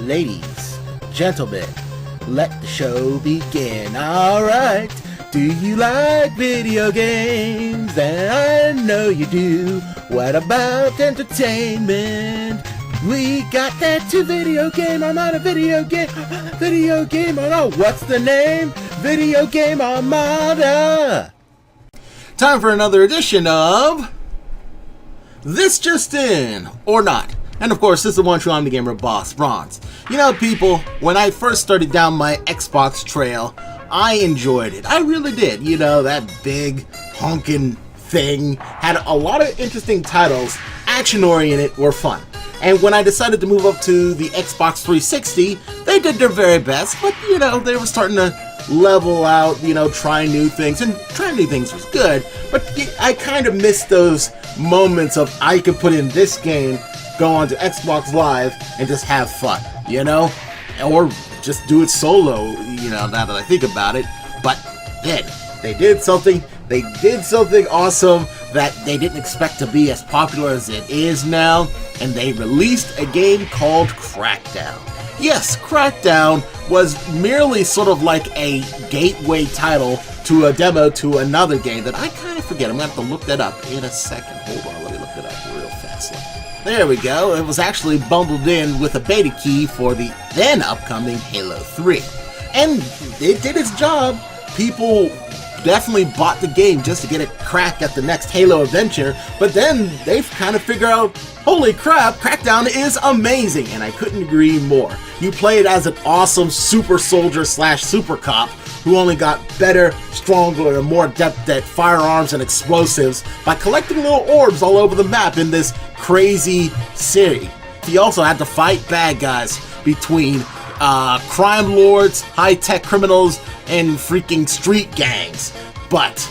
Ladies, gentlemen, let the show begin. Alright, do you like video games? And I know you do. What about entertainment? We got that to video game. I'm not a video game. Video game. Oh no, what's the name? Video Game Armada. Time for another edition of This Just In, or Not. And of course, this is the one true I'm the gamer boss, Bronze. You know, people, when I first started down my Xbox trail, I enjoyed it. I really did. You know, that big honking thing had a lot of interesting titles, action-oriented, were fun. And when I decided to move up to the Xbox 360, they did their very best, but you know, they were starting to level out, you know, try new things, and trying new things was good, but I kind of missed those moments of I could put in this game, go on to Xbox Live, and just have fun, you know? Or just do it solo, you know, now that I think about it. But then, they did something awesome that they didn't expect to be as popular as it is now, and they released a game called Crackdown. Yes, Crackdown was merely sort of like a gateway title to a demo to another game that I kind of forget. I'm going to have to look that up in a second. Hold on, let me look that up real fast. There we go. It was actually bundled in with a beta key for the then upcoming Halo 3. And it did its job. People definitely bought the game just to get a crack at the next Halo adventure, but then they've kind of figured out, holy crap, Crackdown is amazing, and I couldn't agree more. You play it as an awesome super soldier / super cop who only got better, stronger, and more adept at firearms and explosives by collecting little orbs all over the map in this crazy city. He also had to fight bad guys between crime lords, high-tech criminals, and freaking street gangs. But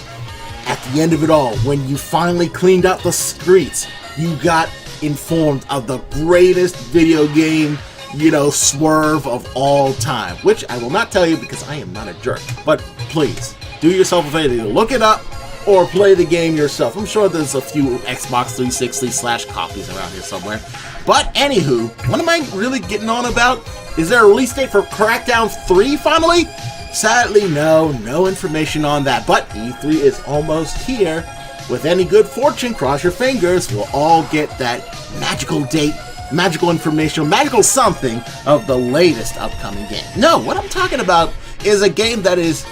at the end of it all, when you finally cleaned out the streets, you got informed of the greatest video game, you know, swerve of all time, which I will not tell you because I am not a jerk. But please, do yourself a favor, either look it up or play the game yourself. I'm sure there's a few Xbox 360 / copies around here somewhere. But anywho, what am I really getting on about? Is there a release date for Crackdown 3 finally? Sadly, no information on that, but E3 is almost here. With any good fortune, cross your fingers, we'll all get that magical date, magical information, magical something of the latest upcoming game. No, what I'm talking about is a game that is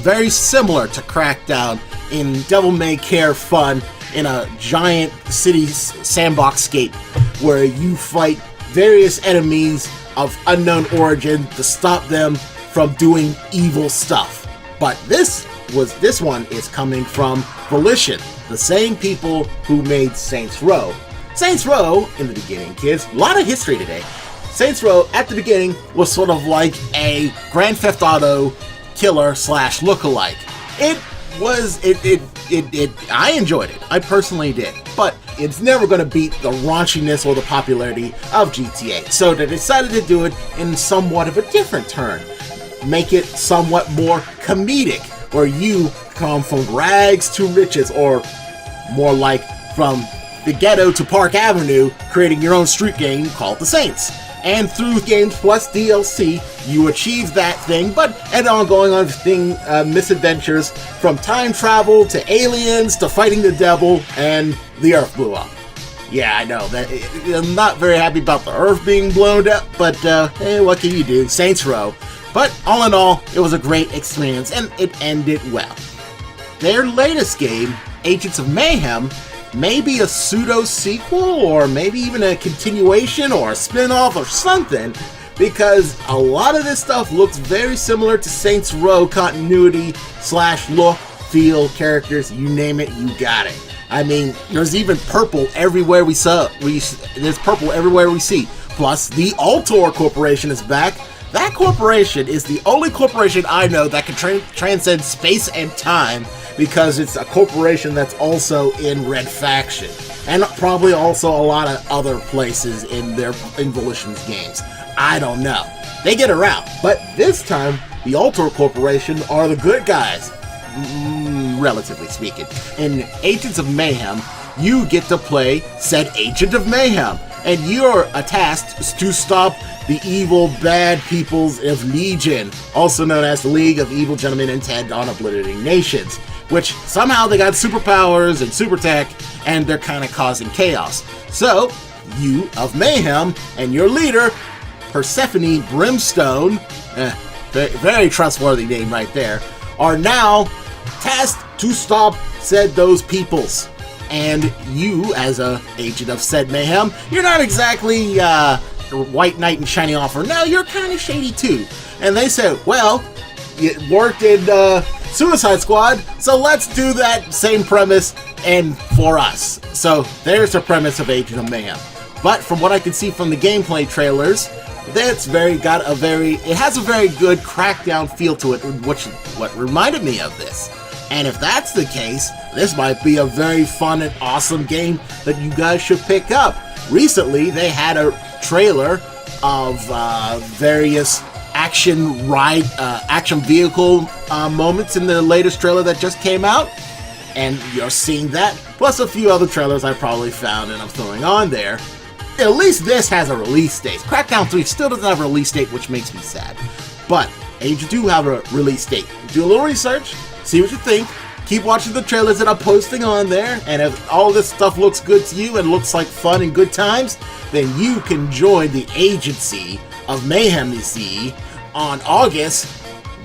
very similar to Crackdown in Devil May Care fun in a giant city sandbox-scape where you fight various enemies of unknown origin to stop them from doing evil stuff. But this one is coming from Volition, the same people who made Saints Row. Saints Row, in the beginning, kids, a lot of history today. Saints Row, at the beginning, was sort of like a Grand Theft Auto killer / lookalike. I enjoyed it. I personally did. But it's never going to beat the raunchiness or the popularity of GTA. So they decided to do it in somewhat of a different turn. Make it somewhat more comedic, where you come from rags to riches, or more like from the ghetto to Park Avenue, creating your own street game called The Saints. And through games plus DLC, you achieve that thing, but end on going on misadventures from time travel to aliens to fighting the devil, and the Earth blew up. Yeah, I know, I'm not very happy about the Earth being blown up, but hey, what can you do? Saints Row. But all in all, it was a great experience, and it ended well. Their latest game, Agents of Mayhem, may be a pseudo-sequel, or maybe even a continuation, or a spin-off, or something, because a lot of this stuff looks very similar to Saints Row continuity / look, feel, characters, you name it, you got it. I mean, there's even purple everywhere we see. There's purple everywhere we see. Plus, the Altor Corporation is back. That corporation is the only corporation I know that can transcend space and time, because it's a corporation that's also in Red Faction, and probably also a lot of other places in Volition's games. I don't know. They get around, but this time, the Altor Corporation are the good guys, relatively speaking. In Agents of Mayhem, you get to play said Agent of Mayhem. and you're tasked to stop the evil bad peoples of Legion, also known as the League of Evil Gentlemen intent on obliterating nations, which somehow they got superpowers and super tech, and they're kind of causing chaos. So, you of Mayhem and your leader, Persephone Brimstone, very trustworthy name right there, are now tasked to stop those peoples. And you, as a agent of said Mayhem, you're not exactly white knight and shiny offer. No, you're kind of shady too. And they said, well, it worked in Suicide Squad, so let's do that same premise and for us. So there's the premise of Agent of Mayhem. But from what I can see from the gameplay trailers, it has a very good Crackdown feel to it, which what reminded me of this. And if that's the case, this might be a very fun and awesome game that you guys should pick up. Recently, they had a trailer of various action vehicle moments in the latest trailer that just came out, and you're seeing that, plus a few other trailers I probably found and I'm throwing on there. At least this has a release date. Crackdown 3 still doesn't have a release date, which makes me sad. But Agents do have a release date. Do a little research, see what you think, keep watching the trailers that I'm posting on there, and if all this stuff looks good to you and looks like fun and good times, then you can join the Agency of Mayhem DC on August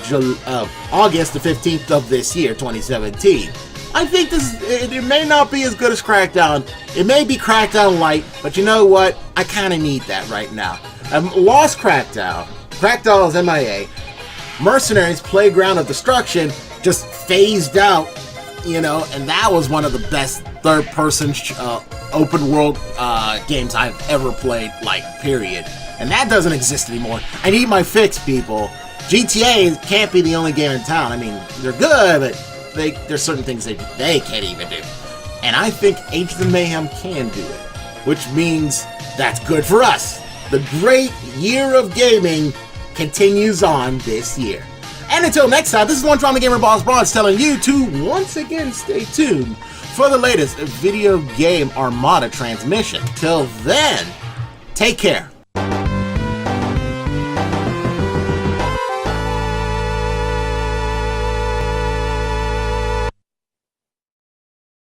the 15th of this year, 2017. I think it may not be as good as Crackdown. It may be Crackdown Light, but you know what? I kind of need that right now. Lost Crackdown. Crackdown is MIA. Mercenaries Playground of Destruction just phased out, and that was one of the best third-person open world games I've ever played, period. And that doesn't exist anymore. I need my fix, people. GTA can't be the only game in town. I mean, they're good, but there's certain things they can't even do. And I think Agents of Mayhem can do it, which means that's good for us. The great year of gaming continues on this year. And until next time, this is One Drama Gamer Boss Bronze telling you to once again stay tuned for the latest video game Armada transmission. Till then, take care.